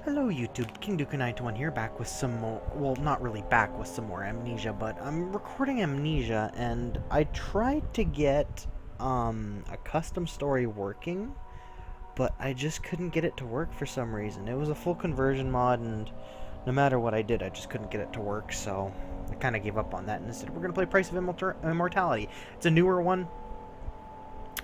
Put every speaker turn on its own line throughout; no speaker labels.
Hello YouTube, KingDuka921 here, back with some more, well, not really back with some more Amnesia, but I'm recording Amnesia, and I tried to get, a custom story working, but I just couldn't get it to work for some reason. It was a full conversion mod, and no matter what I did, I just couldn't get it to work, so I kind of gave up on that, and instead we're going to play Price of Immortality. It's a newer one,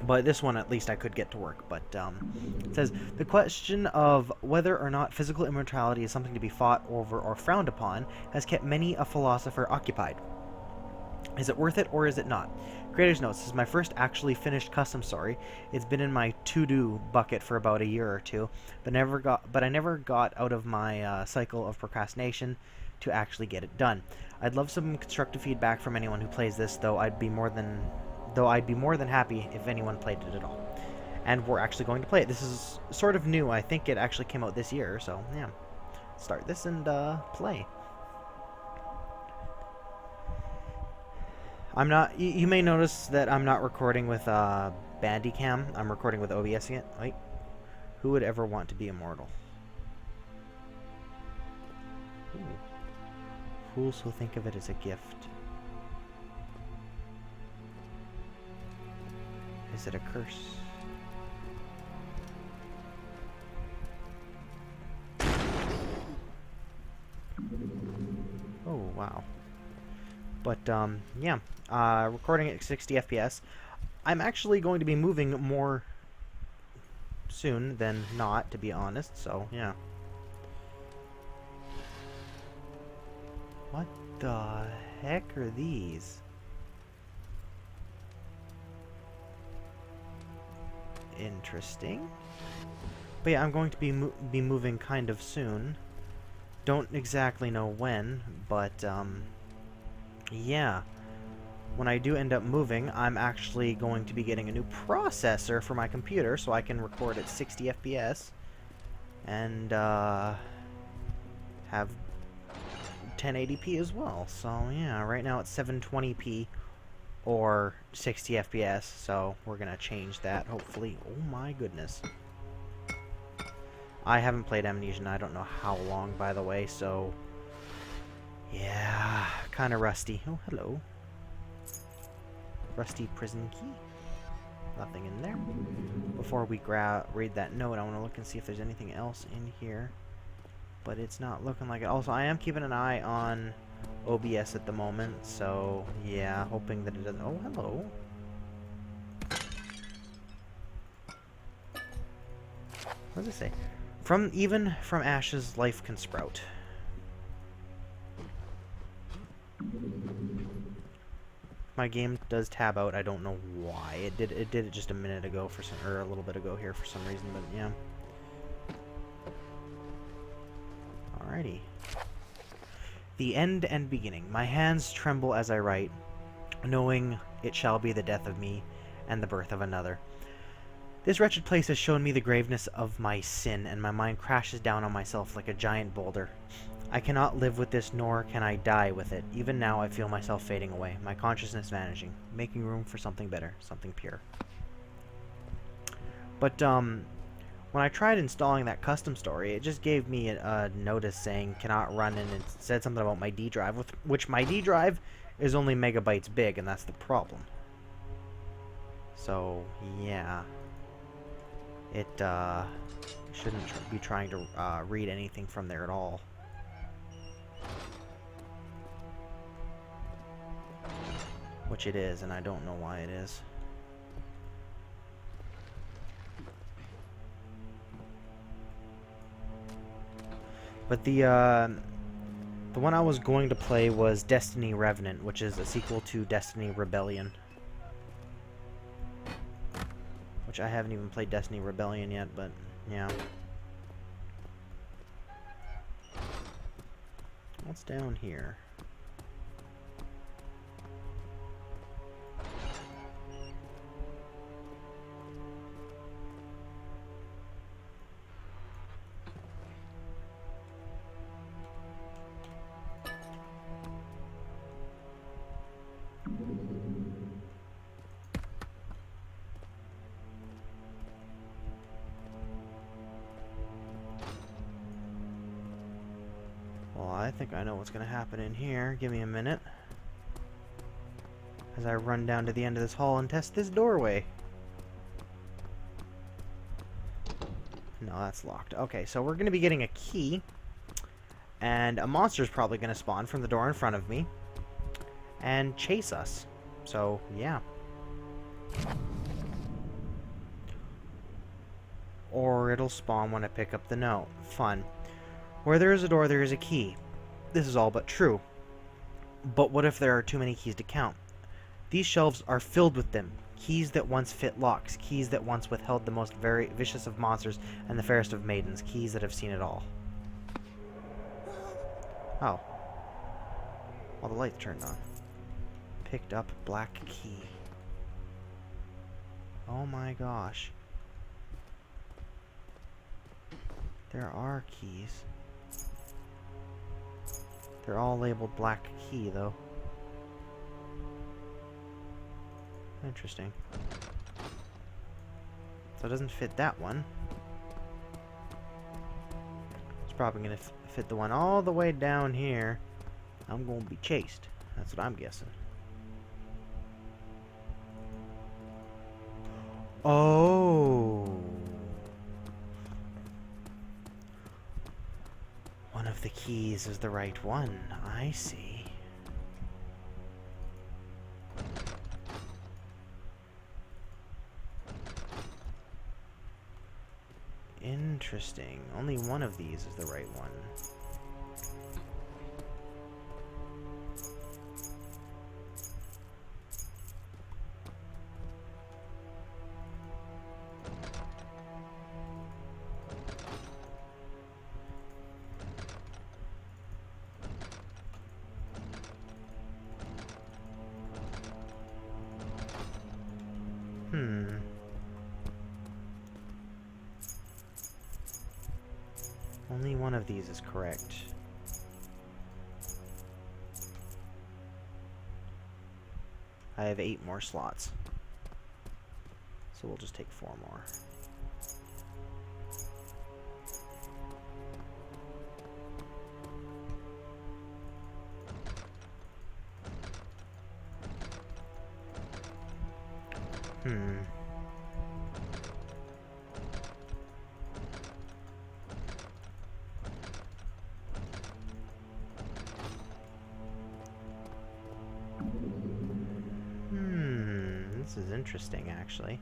but this one at least I could get to work. But it says, the question of whether or not physical immortality is something to be fought over or frowned upon has kept many a philosopher occupied. Is it worth it or is it not? Creator's notes, this is my first actually finished custom story. It's been in my to-do bucket for about a year or two, but I never got out of my cycle of procrastination to actually get it done. I'd love some constructive feedback from anyone who plays this, though I'd be more than happy if anyone played it at all. And we're actually going to play it. This is sort of new. I think it actually came out this year, so yeah. Start this and play. I'm not. You may notice that I'm not recording with Bandicam. I'm recording with OBS again. Wait, who would ever want to be immortal? Ooh. Fools who think of it as a gift. Is it a curse? Oh, wow. But, yeah. Recording at 60 FPS. I'm actually going to be moving more soon than not, to be honest, so, yeah. What the heck are these? Interesting. But yeah, I'm going to be moving kind of soon. Don't exactly know when, but yeah. When I do end up moving, I'm actually going to be getting a new processor for my computer so I can record at 60 FPS and have 1080p as well. So yeah, right now it's 720p or 60 FPS, so we're gonna change that, hopefully. Oh my goodness. I haven't played Amnesia in I don't know how long, by the way, so yeah, kind of rusty. Oh, hello. Rusty prison key. Nothing in there. Before we read that note, I want to look and see if there's anything else in here, but it's not looking like it. Also, I am keeping an eye on OBS at the moment, so yeah, hoping that it doesn't. Oh, hello. What does it say? Even from ashes, life can sprout. My game does tab out. I don't know why. It did it just a minute ago for some, or a little bit ago here for some reason, but yeah. Alrighty. The end and beginning. My hands tremble as I write, knowing it shall be the death of me and the birth of another. This wretched place has shown me the graveness of my sin, and my mind crashes down on myself like a giant boulder. I cannot live with this, nor can I die with it. Even now I feel myself fading away, my consciousness vanishing, making room for something better, something pure. But, when I tried installing that custom story, it just gave me a notice saying cannot run, and it said something about my D drive, which my D drive is only megabytes big, and that's the problem. So, yeah. It, shouldn't be trying to read anything from there at all. Which it is, and I don't know why it is. But the one I was going to play was Destiny Revenant, which is a sequel to Destiny Rebellion. Which I haven't even played Destiny Rebellion yet, but yeah. What's down here? Well, I think I know what's going to happen in here. Give me a minute. As I run down to the end of this hall and test this doorway. No, that's locked. Okay, so we're going to be getting a key. And a monster's probably going to spawn from the door in front of me. And chase us. So, yeah. Or it'll spawn when I pick up the note. Fun. Where there is a door, there is a key. This is all but true. But what if there are too many keys to count? These shelves are filled with them. Keys that once fit locks. Keys that once withheld the most very vicious of monsters and the fairest of maidens. Keys that have seen it all. Oh. Well, the light turned on. Picked up black key. Oh my gosh. There are keys. They're all labeled black key, though. Interesting. So it doesn't fit that one. It's probably going to fit the one all the way down here. I'm going to be chased. That's what I'm guessing. Oh. One of the keys is the right one. I see. Interesting. Only one of these is the right one. Only one of these is correct. I have 8 more slots. So we'll just take 4 more. This is interesting, actually.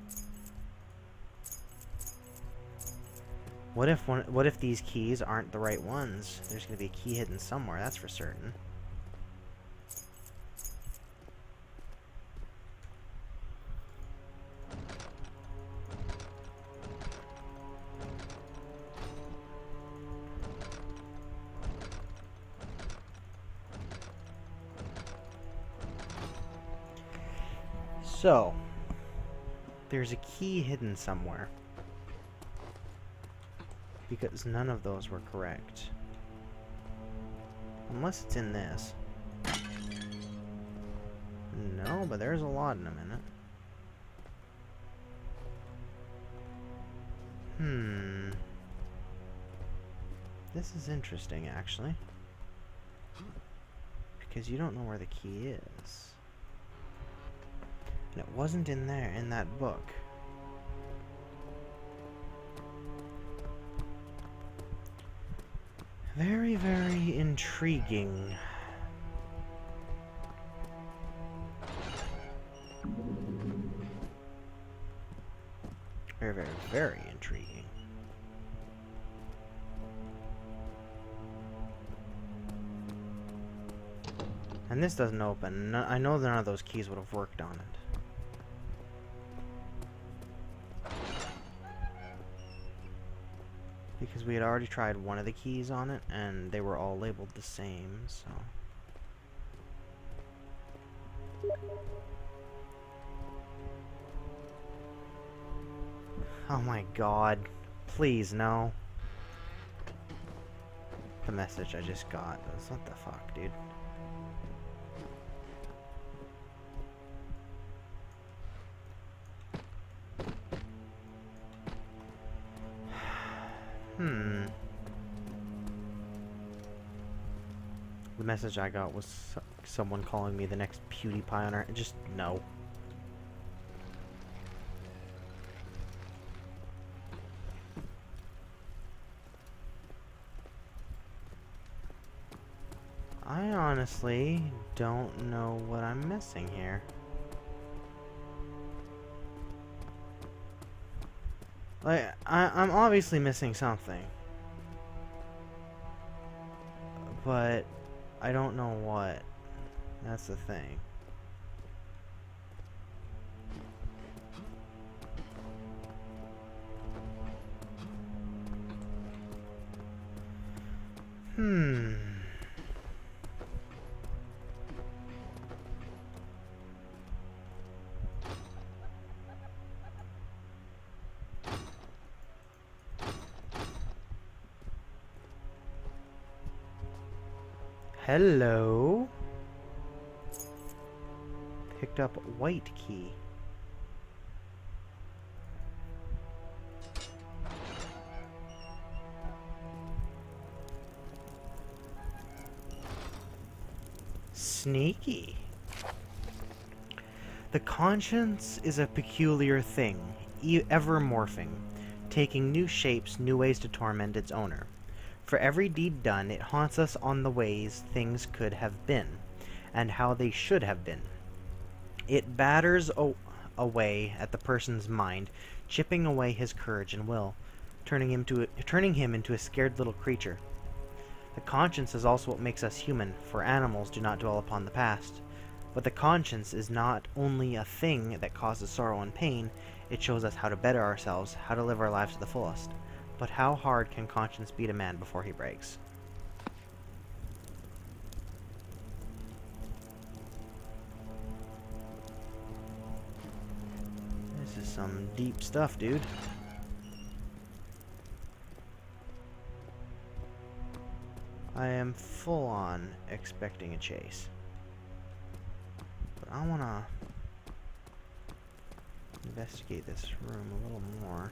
What if these keys aren't the right ones? There's going to be a key hidden somewhere, that's for certain. So, there's a key hidden somewhere. Because none of those were correct. Unless it's in this. No, but there's a lot in a minute. This is interesting, actually. Because you don't know where the key is. And it wasn't in there, in that book. Very, very intriguing. Very, very, very intriguing. And this doesn't open. I know none of those keys would have worked on it. Because we had already tried one of the keys on it, and they were all labeled the same, so... Oh my god. Please, no. The message I just got. What the fuck, dude? The message I got was someone calling me the next PewDiePie on Earth. Just no. I honestly don't know what I'm missing here. Like, I'm obviously missing something. But I don't know what. That's the thing. Hello. Picked up white key. Sneaky. The conscience is a peculiar thing, ever morphing, taking new shapes, new ways to torment its owner. For every deed done, it haunts us on the ways things could have been, and how they should have been. It batters away at the person's mind, chipping away his courage and will, turning him into a scared little creature. The conscience is also what makes us human, for animals do not dwell upon the past. But the conscience is not only a thing that causes sorrow and pain, it shows us how to better ourselves, how to live our lives to the fullest. But how hard can conscience beat a man before he breaks? This is some deep stuff, dude. I am full on expecting a chase. But I want to investigate this room a little more.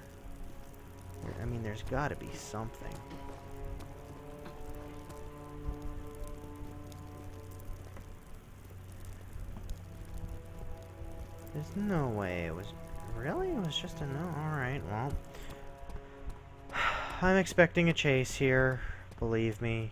I mean, there's got to be something. There's no way it was... Really? It was just a no? Alright, well. I'm expecting a chase here. Believe me.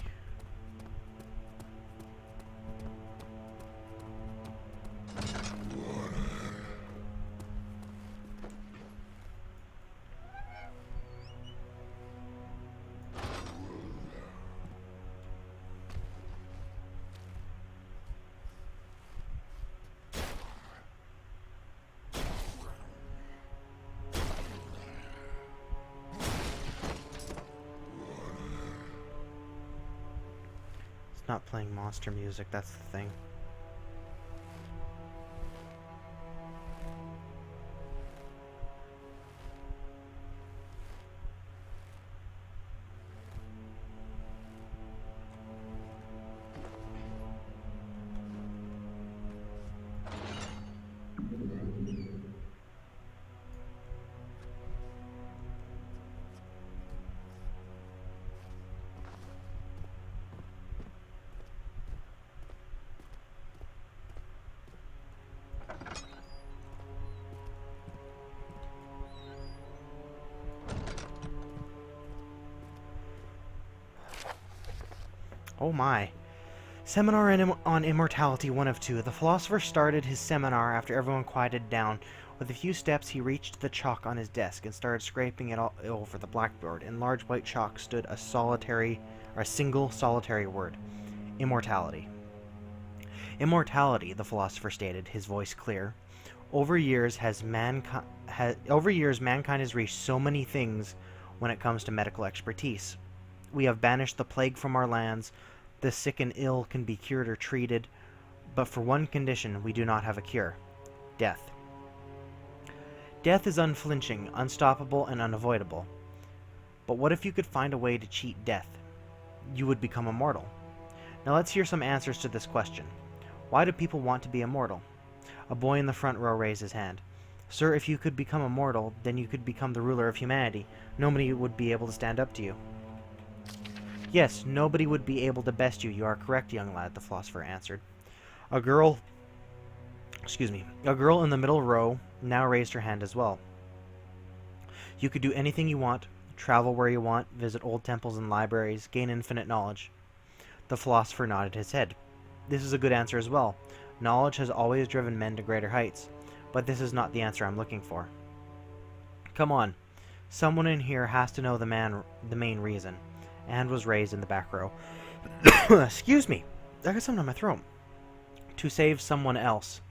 Not playing monster music, that's the thing. Oh my. Seminar on Immortality 1 of 2. The philosopher started his seminar after everyone quieted down. With a few steps, he reached the chalk on his desk and started scraping it all over the blackboard. In large white chalk stood a single solitary word. Immortality. Immortality, the philosopher stated, his voice clear. Over years, mankind has reached so many things when it comes to medical expertise. We have banished the plague from our lands. The sick and ill can be cured or treated, but for one condition we do not have a cure: death. Death is unflinching, unstoppable, and unavoidable. But what if you could find a way to cheat death? You would become immortal. Now let's hear some answers to this question. Why do people want to be immortal? A boy in the front row raised his hand. Sir, if you could become immortal, then you could become the ruler of humanity. Nobody would be able to stand up to you. Yes, nobody would be able to best you. You are correct, young lad, the philosopher answered. A girl, a girl in the middle row now raised her hand as well. You could do anything you want, travel where you want, visit old temples and libraries, gain infinite knowledge. The philosopher nodded his head. This is a good answer as well. Knowledge has always driven men to greater heights, but this is not the answer I'm looking for. Come on. Someone in here has to know the main reason. A hand was raised in the back row. Excuse me. I got something on my throat. To save someone else.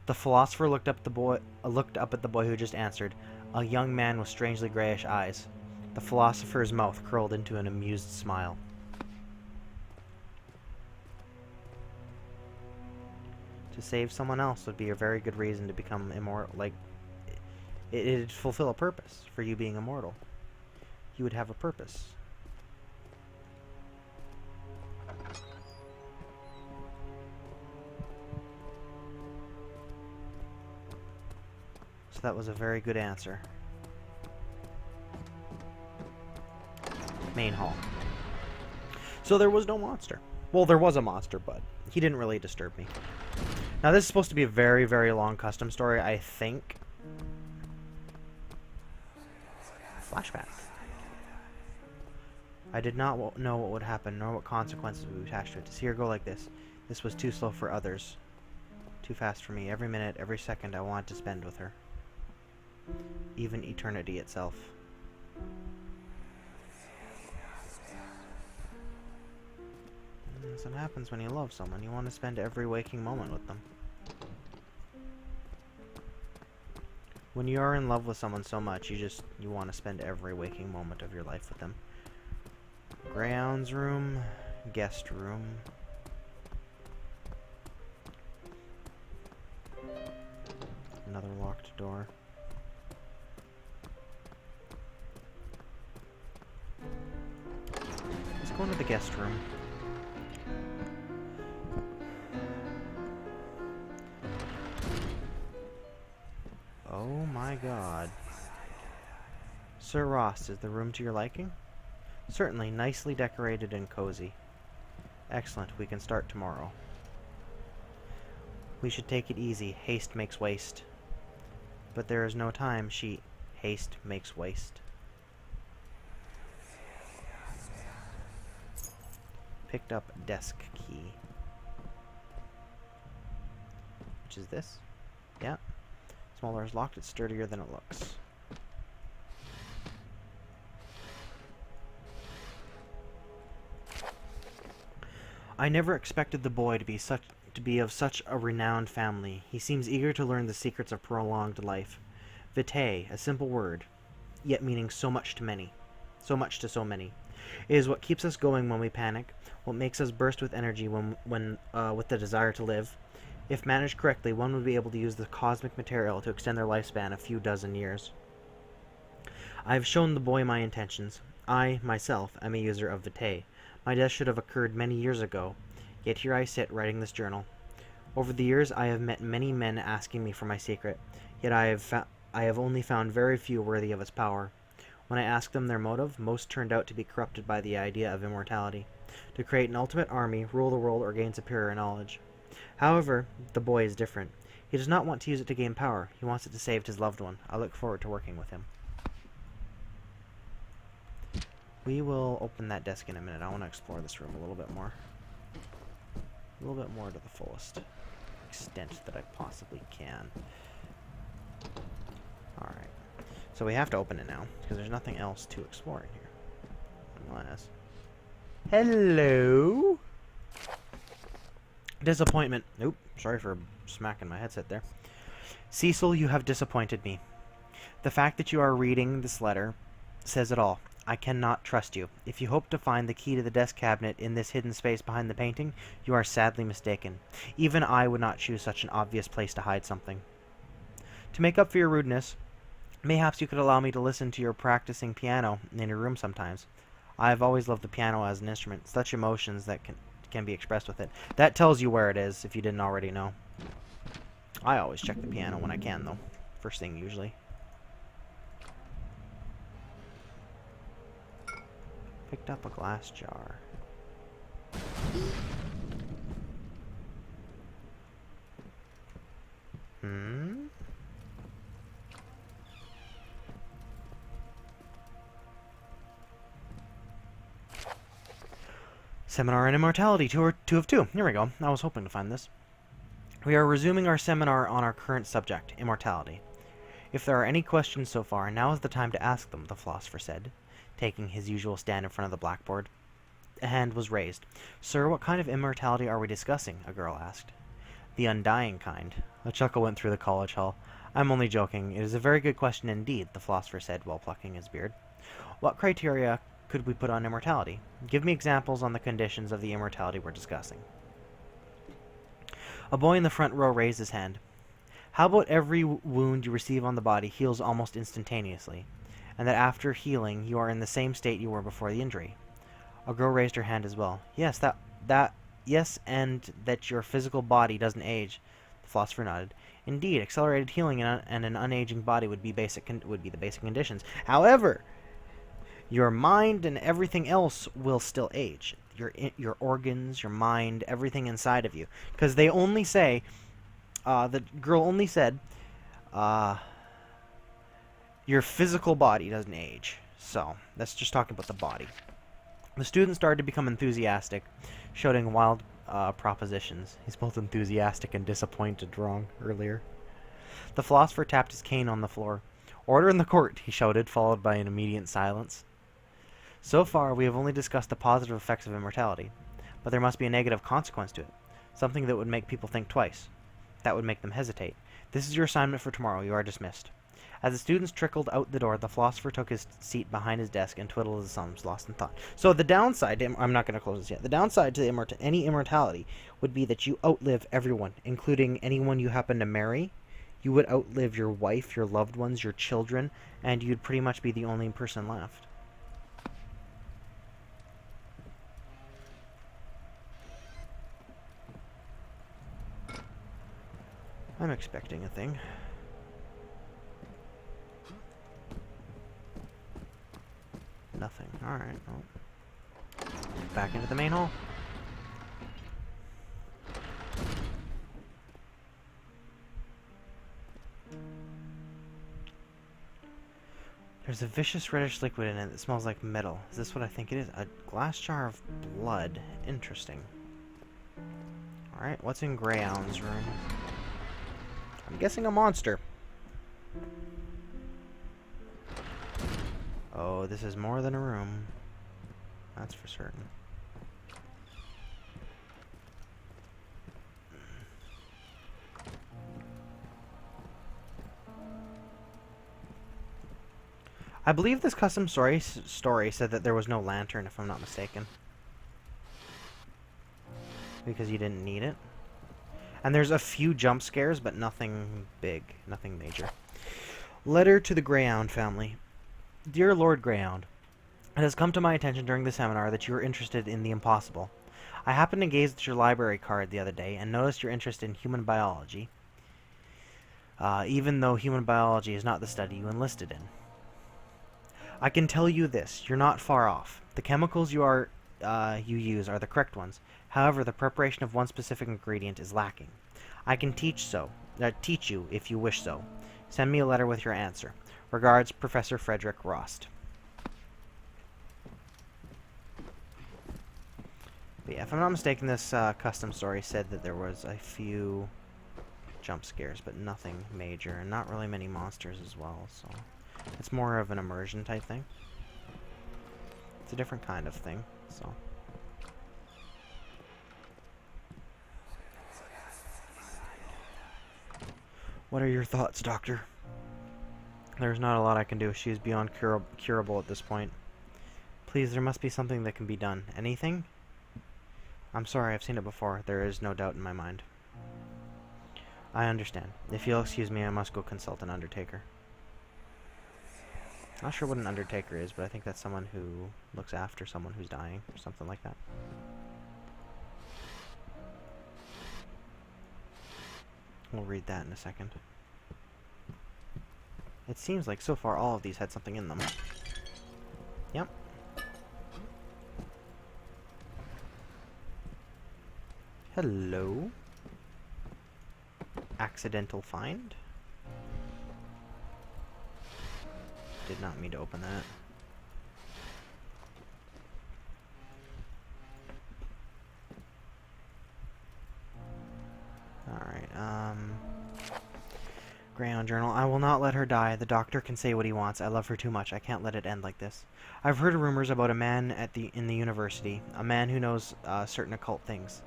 The philosopher looked up at the boy who just answered, a young man with strangely grayish eyes. The philosopher's mouth curled into an amused smile. To save someone else would be a very good reason to become immortal. Like, it'd fulfill a purpose for you being immortal. You would have a purpose. So that was a very good answer. Main hall. So there was no monster. Well, there was a monster, but he didn't really disturb me. Now, this is supposed to be a very, very long custom story, I think. Flashback. I did not know what would happen, nor what consequences would be attached to it. To see her go like this. This was too slow for others. Too fast for me. Every minute, every second I wanted to spend with her. Even eternity itself. That's what happens when you love someone. You want to spend every waking moment with them. When you are in love with someone so much, you want to spend every waking moment of your life with them. Greyhound's room, guest room. Another locked door. Let's go into the guest room. Oh my god. Sir Ross, is the room to your liking? Certainly, nicely decorated and cozy. Excellent, we can start tomorrow. We should take it easy. Haste makes waste. But there is no time. Haste makes waste. Picked up desk key. Which is this? Yeah. Smaller is locked. It's sturdier than it looks. I never expected the boy to be of such a renowned family. He seems eager to learn the secrets of prolonged life. Vitae, a simple word, yet meaning so much to many. So much to so many. It is what keeps us going when we panic, what makes us burst with energy with the desire to live. If managed correctly, one would be able to use the cosmic material to extend their lifespan a few dozen years. I have shown the boy my intentions. I, myself, am a user of Vitae. My death should have occurred many years ago, yet here I sit writing this journal. Over the years I have met many men asking me for my secret, yet I have only found very few worthy of its power. When I asked them their motive, most turned out to be corrupted by the idea of immortality, to create an ultimate army, rule the world, or gain superior knowledge. However, the boy is different. He does not want to use it to gain power. He wants it to save his loved one. I look forward to working with him. We will open that desk in a minute. I want to explore this room a little bit more. A little bit more to the fullest extent that I possibly can. Alright. So we have to open it now, because there's nothing else to explore in here. Unless... Hello? Disappointment. Oop, sorry for smacking my headset there. Cecil, you have disappointed me. The fact that you are reading this letter says it all. I cannot trust you. If you hope to find the key to the desk cabinet in this hidden space behind the painting, you are sadly mistaken. Even I would not choose such an obvious place to hide something. To make up for your rudeness, mayhaps you could allow me to listen to your practicing piano in your room sometimes. I have always loved the piano as an instrument, such emotions that can be expressed with it. That tells you where it is, if you didn't already know. I always check the piano when I can, though. First thing, usually. picked up a glass jar. Hmm? Seminar on Immortality, 2 of 2. Here we go. I was hoping to find this. We are resuming our seminar on our current subject, immortality. If there are any questions so far, now is the time to ask them, the philosopher said, taking his usual stand in front of the blackboard. A hand was raised. Sir, what kind of immortality are we discussing? A girl asked. The undying kind. A chuckle went through the college hall. I'm only joking. It is a very good question indeed, the philosopher said while plucking his beard. What criteria could we put on immortality? Give me examples on the conditions of the immortality we're discussing. A boy in the front row raised his hand. How about every wound you receive on the body heals almost instantaneously, and that after healing you are in the same state you were before the injury? A girl raised her hand as well. Yes, yes, and that your physical body doesn't age. The philosopher nodded. Indeed, accelerated healing and an unaging body would be the basic conditions. However, your mind and everything else will still age. Your organs, your mind, everything inside of you. Because they only say, the girl only said, your physical body doesn't age. So, that's just talking about the body. The student started to become enthusiastic, shouting wild propositions. He's both enthusiastic and disappointed wrong earlier. The philosopher tapped his cane on the floor. Order in the court, he shouted, followed by an immediate silence. So far, we have only discussed the positive effects of immortality, but there must be a negative consequence to it, something that would make people think twice. That would make them hesitate. This is your assignment for tomorrow. You are dismissed. As the students trickled out the door, the philosopher took his seat behind his desk and twiddled his thumbs, lost in thought. So the downside to I'm not going to close this yet. The downside to any immortality would be that you outlive everyone, including anyone you happen to marry. You would outlive your wife, your loved ones, your children, and you'd pretty much be the only person left. I'm expecting a thing. Nothing. Alright, well. Back into the main hall. There's a vicious reddish liquid in it that smells like metal. Is this what I think it is? A glass jar of blood. Interesting. Alright, what's in Greyhound's room? I'm guessing a monster. Oh, this is more than a room. That's for certain. I believe this custom story said that there was no lantern, if I'm not mistaken. Because you didn't need it. And there's a few jump scares, but nothing big, nothing major. Letter to the Greyhound family. Dear Lord Greyhound, it has come to my attention during the seminar that you are interested in the impossible. I happened to gaze at your library card the other day and noticed your interest in human biology, even though human biology is not the study you enlisted in. I can tell you this, you're not far off. The chemicals you use are the correct ones. However, the preparation of one specific ingredient is lacking. I can teach you if you wish so. Send me a letter with your answer. Regards, Professor Frederick Rost. But yeah, if I'm not mistaken, this custom story said that there was a few jump scares, but nothing major, and not really many monsters as well, so it's more of an immersion type thing. It's a different kind of thing, so. What are your thoughts, Doctor? There's not a lot I can do. She is beyond curable at this point. Please, there must be something that can be done. Anything? I'm sorry, I've seen it before. There is no doubt in my mind. I understand. If you'll excuse me, I must go consult an Undertaker. Not sure what an Undertaker is, but I think that's someone who looks after someone who's dying, or something like that. We'll read that in a second. It seems like so far all of these had something in them. Yep. Hello. Accidental find. Did not mean to open that. Alright, Greyhound Journal. I will not let her die. The doctor can say what he wants. I love her too much. I can't let it end like this. I've heard rumors about a man in the university. A man who knows certain occult things.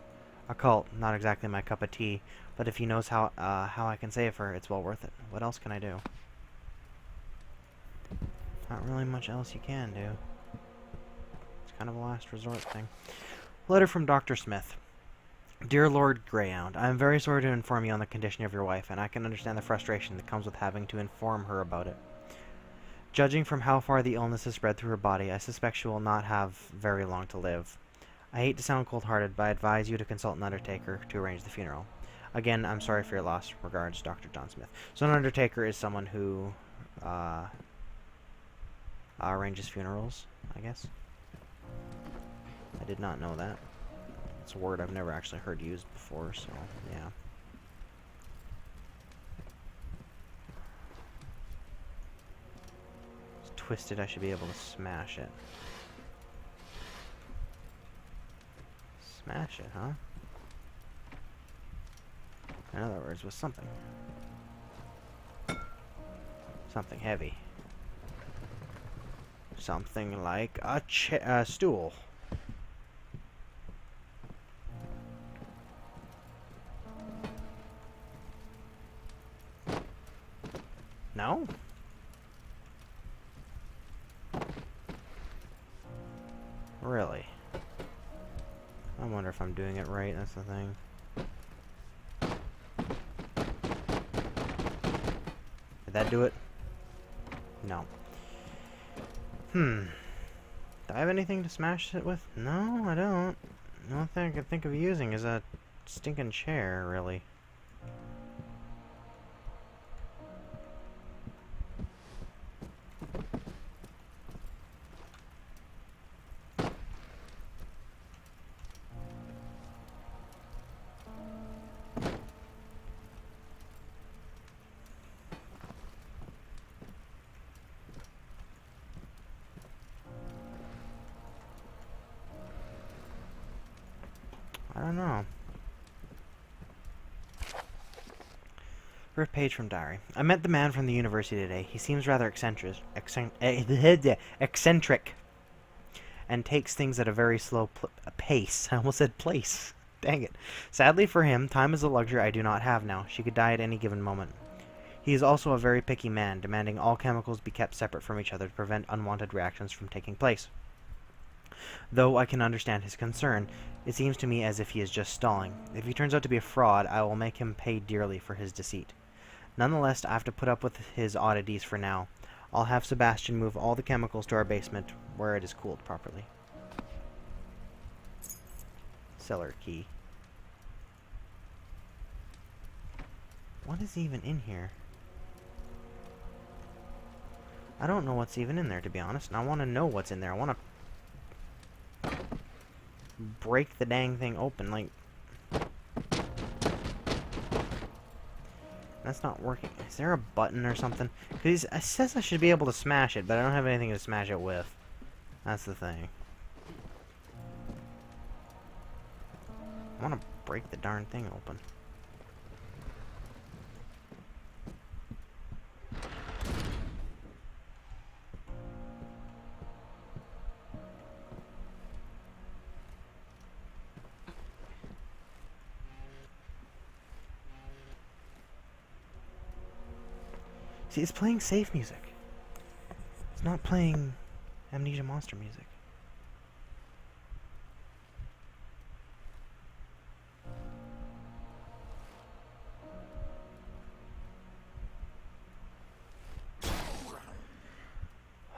Occult, not exactly my cup of tea, but if he knows how I can save her, it's well worth it. What else can I do? Not really much else you can do. It's kind of a last resort thing. Letter from Dr. Smith. Dear Lord Greyhound, I am very sorry to inform you on the condition of your wife, and I can understand the frustration that comes with having to inform her about it. Judging from how far the illness has spread through her body, I suspect she will not have very long to live. I hate to sound cold-hearted, but I advise you to consult an Undertaker to arrange the funeral. Again, I'm sorry for your loss. Regards, Dr. John Smith. So an Undertaker is someone who arranges funerals, I guess. I did not know that. It's a word I've never actually heard used before, so yeah. It's twisted, I should be able to smash it. Smash it, huh? In other words, with something. Something heavy. Something like a stool. No? Really? I wonder if I'm doing it right, that's the thing. Did that do it? No. Do I have anything to smash it with? No, I don't. The only thing I can think of using is a stinking chair, really. I don't know. First page from diary. I met the man from the university today. He seems rather eccentric, and takes things at a very slow pace. I almost said place. Dang it. Sadly for him, time is a luxury I do not have now. She could die at any given moment. He is also a very picky man, demanding all chemicals be kept separate from each other to prevent unwanted reactions from taking place. Though I can understand his concern, it seems to me as if he is just stalling. If he turns out to be a fraud, I will make him pay dearly for his deceit. Nonetheless, I have to put up with his oddities for now. I'll have Sebastian move all the chemicals to our basement, where it is cooled properly. Cellar Key. What is even in here? I don't know what's even in there, to be honest, and I want to know what's in there. I want to break the dang thing open, like... That's not working. Is there a button or something? Because it says I should be able to smash it, but I don't have anything to smash it with. That's the thing. I want to break the darn thing open. See, it's playing safe music. It's not playing Amnesia monster music.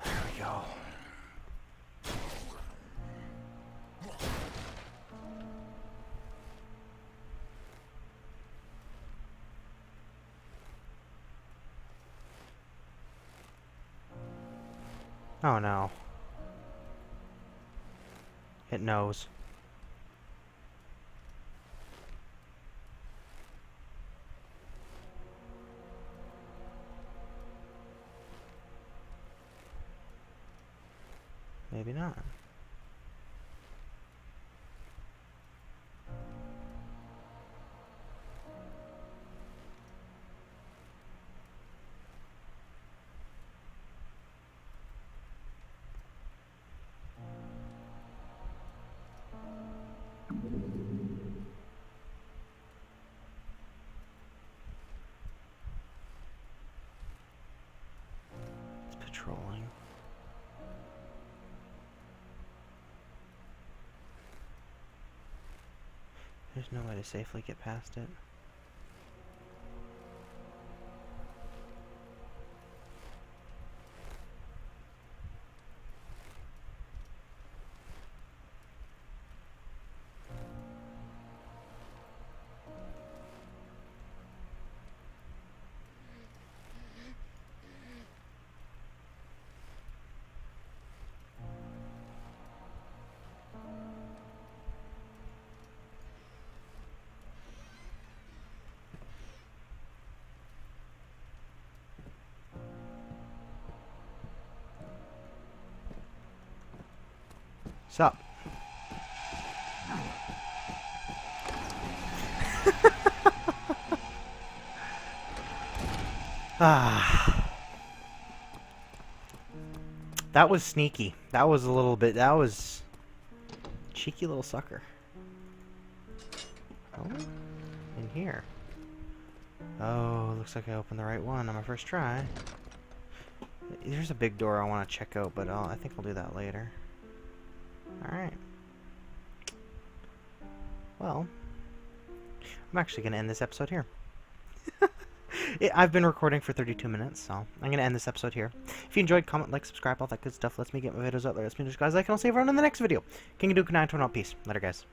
There we go. Oh no. It knows. maybe not. It's patrolling. There's no way to safely get past it. Sup? Ah. That was sneaky. That was a little bit... That was... cheeky little sucker. Oh? In here. Oh, looks like I opened the right one on my first try. There's a big door I want to check out, but I think I'll do that later. Alright. Well, I'm actually going to end this episode here. I've been recording for 32 minutes, so I'm going to end this episode here. If you enjoyed, comment, like, subscribe, all that good stuff. Lets me get my videos out there. Let's me guys like, and I'll see everyone in the next video. King of Duke 921 out. Peace. Later, guys.